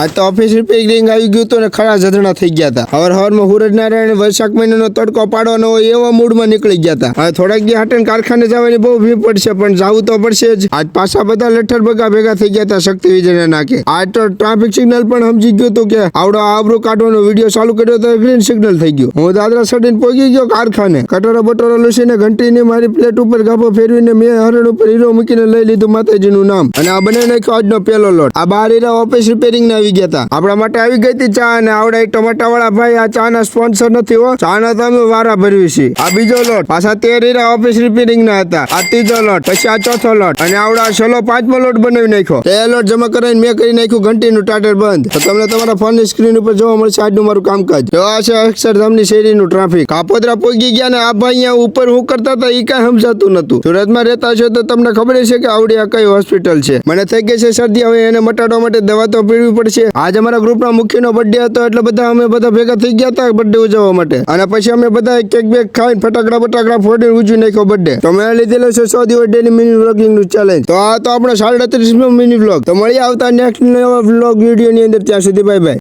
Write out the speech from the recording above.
આ તો office repairing આવી ગયું તો ને ખરા જધણા થઈ ગયા હતા. હવારમાં સૂરજનારાયણ વૈશાખ મહિનાનો તડકો પાડવાનો હોય એવા મૂડમાં નીકળી ગયા હતા. હવે થોડાક દી હાટન કારખાને જવાની બહુ ભીડ પડશે, પણ જવું તો પડશે જ. આજ પાછા બધા લઠ્ઠર બગા ભેગા થઈ ગયા હતા શક્તિ વિજયના નાકે. આજ તો ટ્રાફિક સિગ્નલ પણ સમજી ગયો હતો કે આવડો આબરૂ કાઢવાનો વિડીયો ચાલુ કર્યો તો ગ્રીન સિગ્નલ થઈ ગયો. હું દાદરા સડીને પહોંચી ગયો કારખાને. કટોરો બટોરો લૂસીને ઘંટીને મારી પ્લેટ ઉપર ગાભો ફેરવીને મેં હરણ ઉપર હીરો મૂકીને લઈ લીધું માતાજીનું નામ, અને આ બને નાખ્યો આજનો પેલો લોટ. આ બાર હીરા ઓફિસ રિપેરિંગ ના આવી ગયા હતા. આપણા માટે આવી ગઈ હતી ચા, અને આવડા ટમાટા વાળા ભાઈ આ ચા ના સ્પોન્સર નથી હો. ચા ના તો અમે વારા ભરવી છે. આ બીજો લોટ, પાછા 13 હીરા ઓફિસ રિપેરિંગ ના હતા. આ ત્રીજો લોટ, પછી આ ચોથો લોટ, અને આવડા છેલ્લો 5મો લોટ બનાવી નાખ્યો. એ લોટ જમા કરાવીને મેં કરી નાખ્યું ઘંટીનું ટાટર બંધ. તો તમને તમારા ફોનની સ્ક્રીન ઉપર જોવા મળશે આજનું મારું કામકાજ. જો આ છે અક્ષરધામની શેરીનું ટ્રાફિક. કાપોદ્રા પહોંચી ગયા ને આ ભાઈ અહીંયા ઉપર હું કરતા હતા એ કઈ સમજાતું નતું. સુરતમાં રહેતા છો તો તમને ખબર છે કે આવડી આ કઈ હોસ્પિટલ છે. મને થઈ ગઈ છે શરદી, હવે એને મટાડવા માટે દવા તો પીવી પડશે. આજ અમારા ગ્રુપના મુખ્યનો બર્થડે હતો, એટલે અમે બધા ભેગા થઈ ગયા હતા બર્થડે ઉજવવા માટે. અને પછી અમે બધા કેક બેક ખાઈને ફટાકડા ફોડીને ઉજવી નાખ્યો બર્થડે. તો મેં લીધેલો છે 100 દિવસ ડેલી મિની વ્લોગિંગ નું ચેલેન્જ. તો આ તો આપણો 37મો મિની વ્લોગ. તો મળી આવતા નેક્સ્ટ વ્લોગ વિડીયો ની અંદર. ત્યાં સુધી બાય બાય.